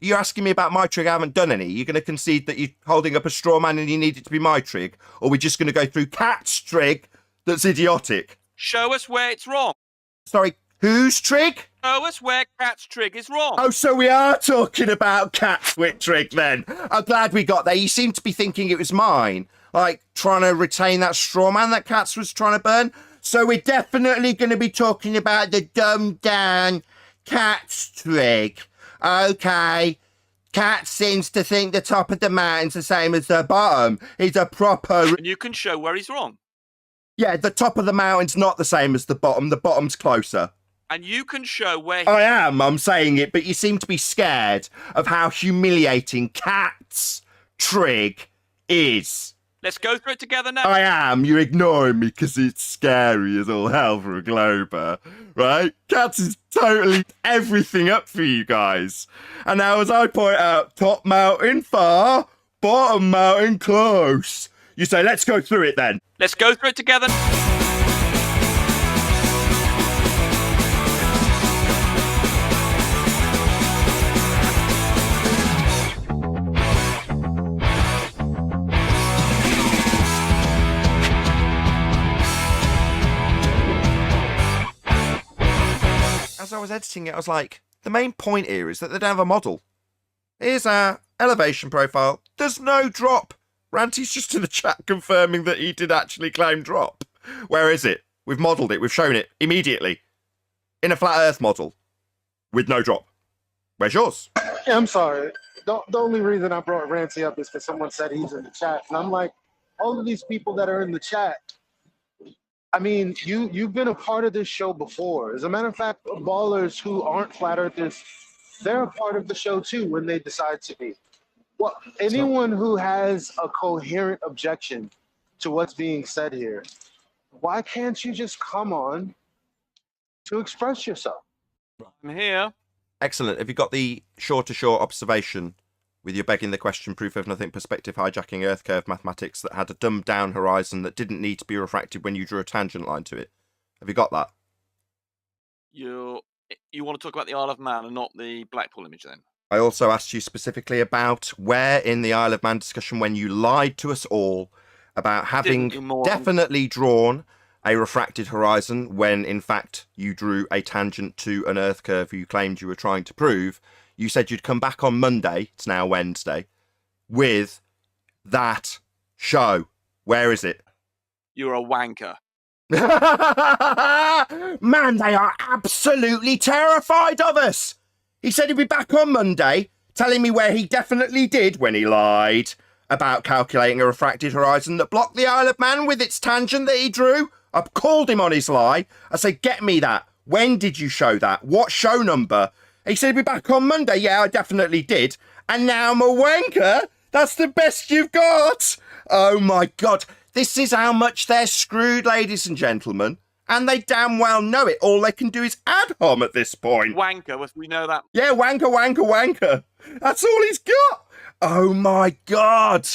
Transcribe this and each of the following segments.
You're asking me about my trig. I haven't done any. You're going to concede that you're holding up a straw man and you need it to be my trig? Or are we just going to go through Cat's trig that's idiotic? Show us where it's wrong. Sorry, whose trig? Show us where Cat's trig is wrong. Oh, so we are talking about Cat's trig then. I'm glad we got there. You seem to be thinking it was mine. Like, trying to retain that straw man that Catz was trying to burn. So we're definitely going to be talking about the dumbed down Cat's trig. Okay. Catz seems to think the top of the mountain's the same as the bottom. He's a proper... And you can show where he's wrong. Yeah, the top of the mountain's not the same as the bottom. The bottom's closer. And you can show where... I'm saying it, but you seem to be scared of how humiliating Cat's trig is. Let's go through it together now. I am. You're ignoring me because it's scary as all hell for a Glober, right? Catz is totally everything up for you guys. And now, as I point out, top mountain far, bottom mountain close. You say, let's go through it then. Let's go through it together. As I was editing it, I was like, the main point here is that they don't have a model. Here's our elevation profile. There's no drop. Ranty's just in the chat confirming that he did actually claim drop. Where is it? We've modelled it. We've shown it immediately. In a flat earth model. With no drop. Where's yours? Yeah, I'm sorry. The only reason I brought Ranty up is because someone said he's in the chat. And I'm like, all of these people that are in the chat, I mean, you've been a part of this show before. As a matter of fact, ballers who aren't flat earthers, they're a part of the show too when they decide to be. Well, anyone who has a coherent objection to what's being said here, why can't you just come on to express yourself? I'm here. Excellent. Have you got the shore-to-shore observation with your begging the question, proof of nothing, perspective hijacking earth curve mathematics that had a dumbed down horizon that didn't need to be refracted when you drew a tangent line to it? Have you got that? You want to talk about the Isle of Man and not the Blackpool image then? I also asked you specifically about where in the Isle of Man discussion when you lied to us all about having definitely drawn a refracted horizon when in fact you drew a tangent to an earth curve you claimed you were trying to prove. You said you'd come back on Monday, it's now Wednesday, with that show. Where is it? You're a wanker. Man, they are absolutely terrified of us. He said he'd be back on Monday, telling me where he definitely did when he lied about calculating a refracted horizon that blocked the Isle of Man with its tangent that he drew. I called him on his lie. I said, get me that. When did you show that? What show number? He said he'd be back on Monday. Yeah, I definitely did. And now I'm a wanker? That's the best you've got? Oh my God. This is how much they're screwed, ladies and gentlemen. And they damn well know it. All they can do is ad hom at this point. Wanker, we know that. Yeah, wanker, wanker, wanker. That's all he's got. Oh my God.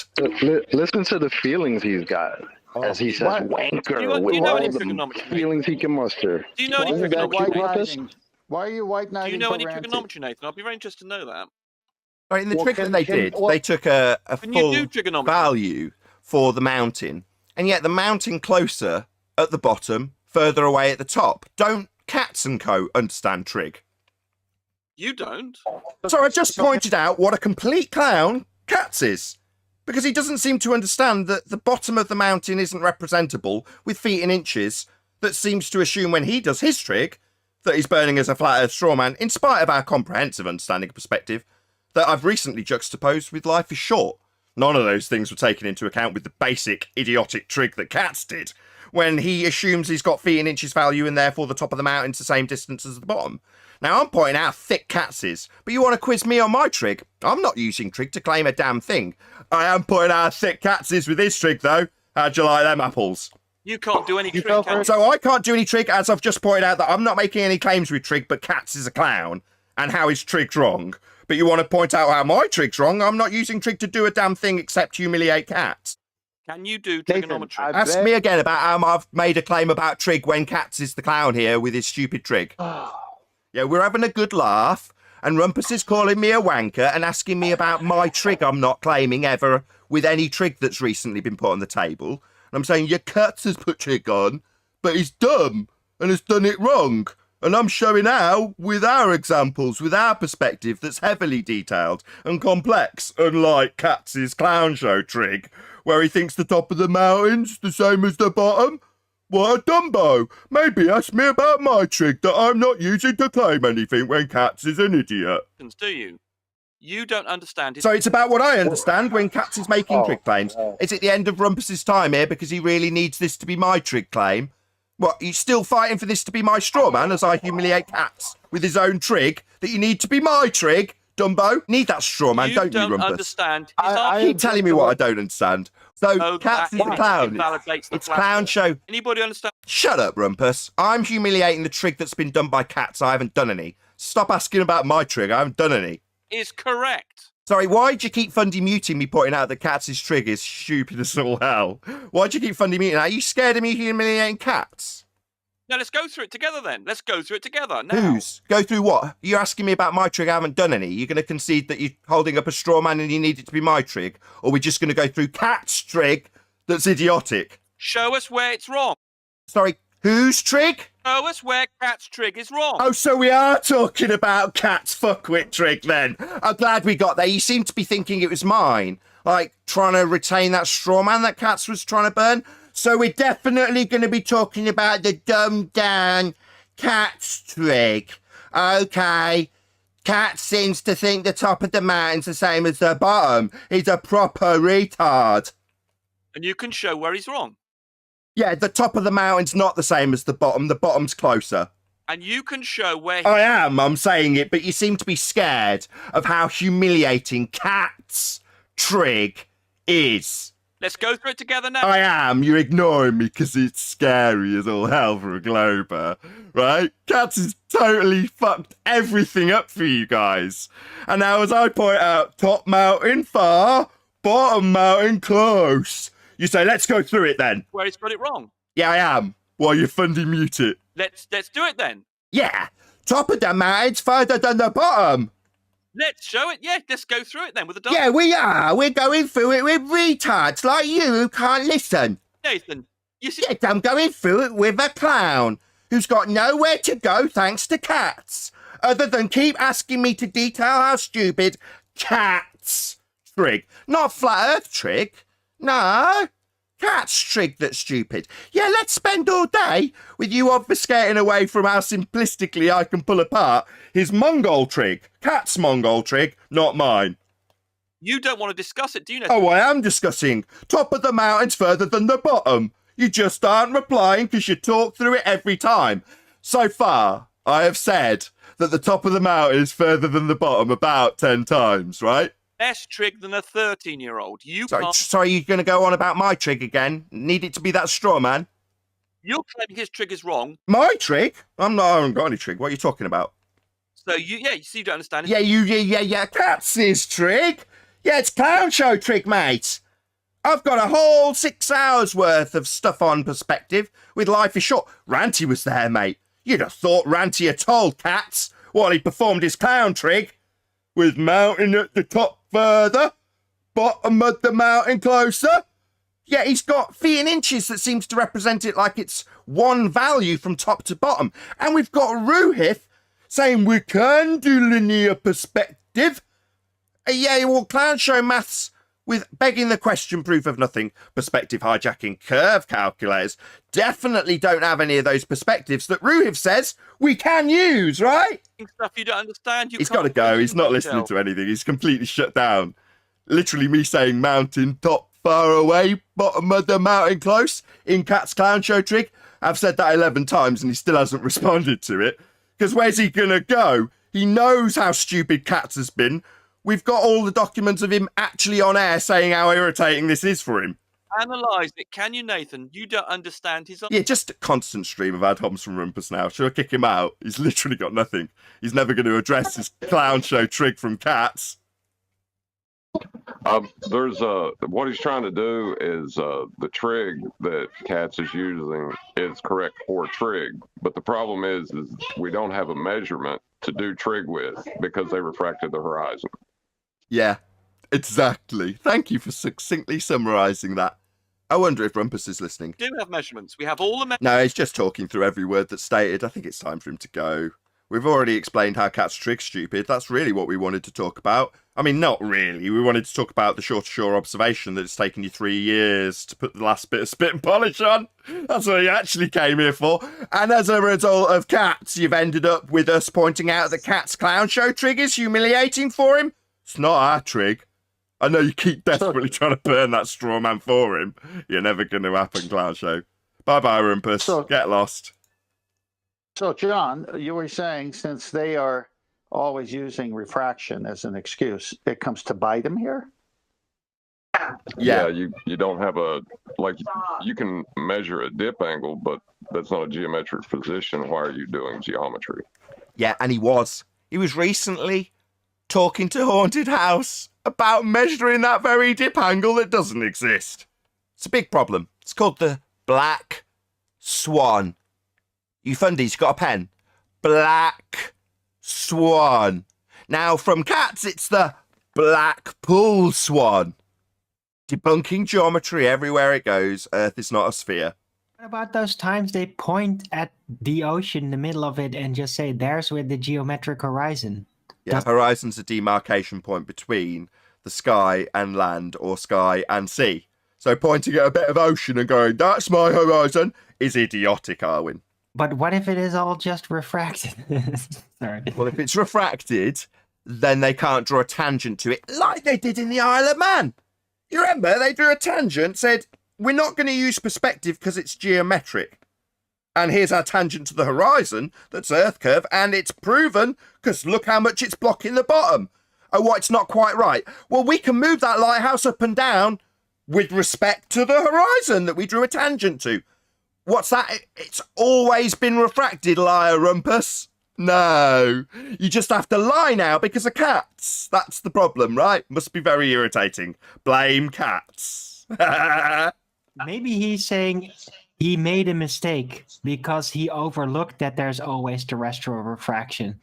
Listen to the feelings he's got. As he says, wanker, with all the feelings he can muster. Do you know any trigonometry? Why are you white knighting? Do you know any trigonometry, Nathan? I'd be very interested to know that. Right, in the trick that they did, they took a full value for the mountain, and yet the mountain closer at the bottom, further away at the top. Don't Catz and Co. understand trig? You don't? So I just pointed out what a complete clown Catz is. Because he doesn't seem to understand that the bottom of the mountain isn't representable with feet in inches, that seems to assume when he does his trig that he's burning as a flat earth straw man, in spite of our comprehensive understanding of perspective that I've recently juxtaposed with life is short. None of those things were taken into account with the basic idiotic trig that Catz did, when he assumes he's got feet in inches value and therefore the top of the mountain's the same distance as the bottom. Now, I'm pointing out thick Catz is, but you want to quiz me on my trig? I'm not using trig to claim a damn thing. I am pointing out thick Catz is with his trig, though. How'd you like them apples? You can't do any trig. So I can't do any trig, as I've just pointed out that I'm not making any claims with trig, but Catz is a clown, and how his trig's wrong. But you want to point out how my trig's wrong? I'm not using trig to do a damn thing except humiliate Catz. Can you do trigonometry? Ask me again about how I've made a claim about trig when Catz is the clown here with his stupid trig. Yeah, we're having a good laugh, And Rumpus is calling me a wanker and asking me about my trig I'm not claiming ever with any trig that's recently been put on the table. And I'm saying, your Catz has put trig on, but he's dumb and has done it wrong. And I'm showing how with our examples, with our perspective that's heavily detailed and complex, unlike Catz's clown show trig, where he thinks the top of the mountain's the same as the bottom. What a dumbo! Maybe ask me about my trig that I'm not using to claim anything when Catz is an idiot. Do you? You don't understand. So it's about what I understand when Catz is making trig claims. Is it the end of Rumpus's time here because he really needs this to be my trig claim? What, you still fighting for this to be my straw man as I humiliate Catz with his own trig that you need to be my trig, Dumbo? Need that straw man, don't you, Rumpus? Understand. Keep telling me what I don't understand. So, Catz is the clown. It's clown show. Anybody understand? Shut up, Rumpus. I'm humiliating the trig that's been done by Catz. I haven't done any. Stop asking about my trig. I haven't done any. Is correct. Sorry, why'd you keep fundy muting me pointing out that Catz's trig is stupid as all hell? Why'd you keep fundy muting? Are you scared of me humiliating Catz? Now, let's go through it together then. Let's go through it together. Now. Go through what? You're asking me about my trig. I haven't done any. You're going to concede that you're holding up a straw man and you need it to be my trig? Or we're just going to go through Catz's trig that's idiotic? Show us where it's wrong. Sorry, whose trig? Show us where Catz's trig is wrong. Oh, so we are talking about Catz fuckwit trig then. I'm glad we got there. You seem to be thinking it was mine. Like, trying to retain that straw man that Catz was trying to burn. So we're definitely going to be talking about the dumbed down Catz trig. Okay. Catz seems to think the top of the mountain's the same as the bottom. He's a proper retard. And you can show where he's wrong. Yeah, the top of the mountain's not the same as the bottom. The bottom's closer. And you can show where... I'm saying it, but you seem to be scared of how humiliating Catz trig is. Let's go through it together now. I am. You're ignoring me because it's scary as all hell for a Glober, right? Catz has totally fucked everything up for you guys. And now as I point out, top mountain far, bottom mountain close. You say, let's go through it then. Where he's got it wrong. Yeah, I am. While you fundy mute it. Let's do it then. Yeah. Top of the mountain's further than the bottom. Let's show it. Yeah, let's go through it then with the dog. Yeah, we are. We're going through it with retards like you who can't listen. Nathan, you see... Yes, I'm going through it with a clown who's got nowhere to go thanks to Catz, other than keep asking me to detail how stupid Catz trig. Not flat earth trig. No. Catz trig that's stupid. Yeah, let's spend all day with you obfuscating away from how simplistically I can pull apart his Mongol trig. Catz Mongol trig, not mine. You don't want to discuss it, do you, Nathan? Oh, I am discussing. Top of the mountain's further than the bottom. You just aren't replying because you talk through it every time. So far, I have said that the top of the mountain is further than the bottom about 10 times, right? Less trig than a 13-year-old. Sorry, you're going to go on about my trig again? Need it to be that straw man? You're claiming his trig is wrong. My trig? I haven't got any trig. What are you talking about? So, you don't understand. Yeah. Catz's trig? Yeah, it's clown show trig, mate. I've got a whole 6 hours worth of stuff on perspective with Life is Short. Ranty was there, mate. You'd have thought Ranty had told Catz while he performed his clown trig. With mountain at the top further, bottom of the mountain closer. Yeah, he's got feet and inches that seems to represent it like it's one value from top to bottom. And we've got Ruhif saying we can do linear perspective. Yeah, well, clown show maths with begging the question, proof of nothing, perspective hijacking, curve calculators definitely don't have any of those perspectives that Ruhif says we can use, right? Stuff you don't understand. He's got to go. He's not listening to anything. He's completely shut down. Literally me saying mountain top far away, bottom of the mountain close in Catz clown show trig. I've said that 11 times and he still hasn't responded to it. Because where's he going to go? He knows how stupid Catz has been. We've got all the documents of him actually on air saying how irritating this is for him. Analyse it, can you, Nathan? You don't understand his... Yeah, just a constant stream of ad homs from Rumpus now. Should I kick him out? He's literally got nothing. He's never going to address his clown show trig from Catz. What he's trying to do is the trig that Catz is using is correct for trig, but the problem is we don't have a measurement to do trig with because they refracted the horizon. Yeah, exactly. Thank you for succinctly summarising that. I wonder if Rumpus is listening. We do have measurements. We have all the No, he's just talking through every word that's stated. I think it's time for him to go. We've already explained how Catz Trig's stupid. That's really what we wanted to talk about. I mean, not really. We wanted to talk about the shore-to-shore observation that it's taken you 3 years to put the last bit of spit and polish on. That's what you actually came here for. And as a result of Catz, you've ended up with us pointing out that Catz clown show Trig is humiliating for him. It's not our Trig. I know you keep desperately trying to burn that straw man for him. You're never going to happen, clown show. Bye-bye, Rumpus. Get lost. So, John, you were saying since they are always using refraction as an excuse, it comes to bite them here? Yeah, you don't have you can measure a dip angle, but that's not a geometric position. Why are you doing geometry? Yeah, and he was recently talking to Haunted House about measuring that very dip angle that doesn't exist. It's a big problem. It's called the black swan. You fundies, got a pen? Black swan. Now, from Catz, it's the Blackpool swan. Debunking geometry everywhere it goes. Earth is not a sphere. What about those times they point at the ocean in the middle of it and just say, there's where the geometric horizon? Yeah, horizon's a demarcation point between the sky and land or sky and sea. So pointing at a bit of ocean and going, that's my horizon, is idiotic, Arwin. But what if it is all just refracted? Sorry. Well, if it's refracted, then they can't draw a tangent to it like they did in the Isle of Man. You remember, they drew a tangent, said, we're not going to use perspective because it's geometric. And here's our tangent to the horizon, that's Earth curve, and it's proven, because look how much it's blocking the bottom. Oh, what, it's not quite right. Well, we can move that lighthouse up and down with respect to the horizon that we drew a tangent to. What's that? It's always been refracted, liar Rumpus. No, you just have to lie now because of Catz. That's the problem, right? Must be very irritating. Blame Catz. Maybe he's saying he made a mistake because he overlooked that there's always terrestrial refraction.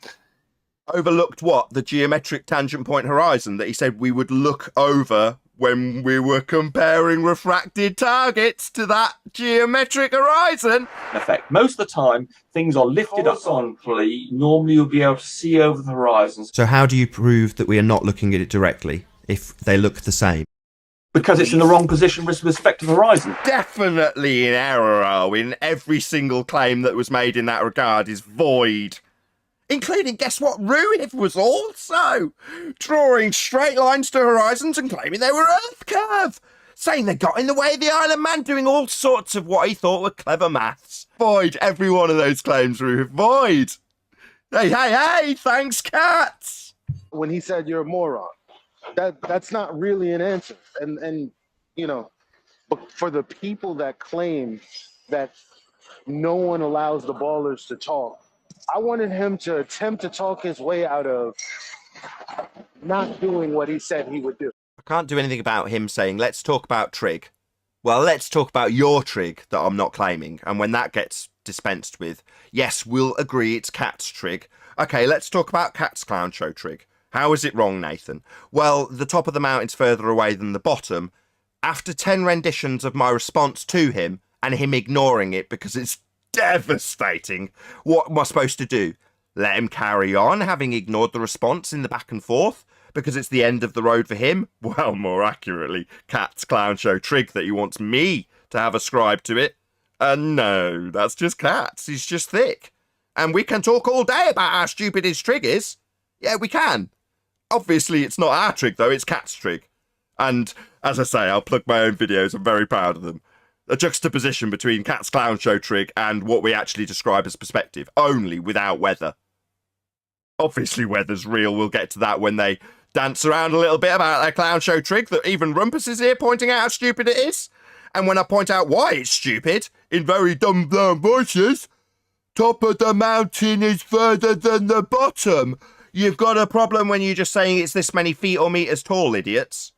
Overlooked what? The geometric tangent point horizon that he said we would look over when we were comparing refracted targets to that geometric horizon. In effect, most of the time, things are lifted up horizontally. Normally, you'll be able to see over the horizons. So how do you prove that we are not looking at it directly if they look the same? Because it's in the wrong position with respect to the horizon. Definitely in error, Arwin. Every single claim that was made in that regard is void. Including, guess what, Ruiv was also drawing straight lines to horizons and claiming they were Earth curve, saying they got in the way of the Isle of Man, doing all sorts of what he thought were clever maths. Void, every one of those claims, Ruiv, void. Hey, thanks, Catz. When he said you're a moron, that's not really an answer. And you know, but for the people that claim that no one allows the ballers to talk, I wanted him to attempt to talk his way out of not doing what he said he would do. I can't do anything about him saying, let's talk about Trig. Well, let's talk about your Trig that I'm not claiming. And when that gets dispensed with, yes, we'll agree it's Catz Trig. Okay, let's talk about Catz Clown Show Trig. How is it wrong, Nathan? Well, the top of the mountain's further away than the bottom. After 10 renditions of my response to him and him ignoring it because it's devastating, what am I supposed to do? Let him carry on, having ignored the response in the back and forth, because it's the end of the road for him? Well, more accurately, Catz Clown Show Trig that he wants me to have ascribed to it. No, that's just Catz. He's just thick. And we can talk all day about how stupid his Trig is. Yeah, we can. Obviously, it's not our Trig, though. It's Catz Trig. And, as I say, I'll plug my own videos. I'm very proud of them. A juxtaposition between Catz Clown Show Trig and what we actually describe as perspective, only without weather. Obviously, weather's real. We'll get to that when they dance around a little bit about their Clown Show Trig that even Rumpus is here pointing out how stupid it is. And when I point out why it's stupid, in very dumb voices, top of the mountain is further than the bottom. You've got a problem when you're just saying it's this many feet or meters tall, idiots.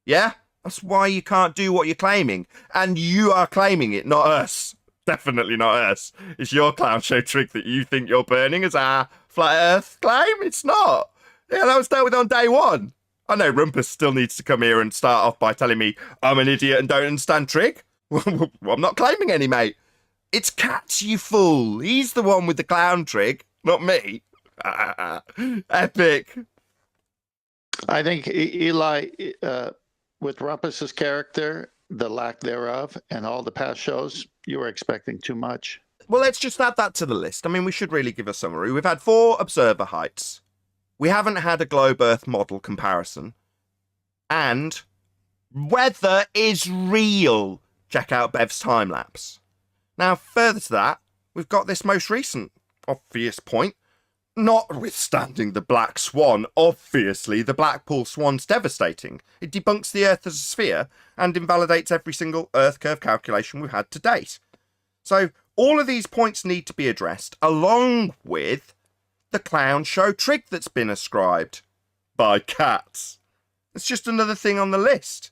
Yeah? That's why you can't do what you're claiming. And you are claiming it, not us. Definitely not us. It's your Clown Show Trig that you think you're burning as our flat Earth claim. It's not. Yeah, that was dealt with on day one. I know Rumpus still needs to come here and start off by telling me I'm an idiot and don't understand Trig. Well, I'm not claiming any, mate. It's Catz, you fool. He's the one with the clown Trig, not me. Epic. I think Eli, with Rumpus's character, the lack thereof, and all the past shows, you were expecting too much. Well, let's just add that to the list. I mean, we should really give a summary. We've had 4 observer heights. We haven't had a globe Earth model comparison. And weather is real. Check out Bev's time lapse. Now, further to that, we've got this most recent obvious point. Notwithstanding the black swan, obviously the Blackpool swan's devastating. It debunks the Earth as a sphere and invalidates every single Earth curve calculation we've had to date. So all of these points need to be addressed, along with the clown show Trig that's been ascribed by Catz. It's just another thing on the list.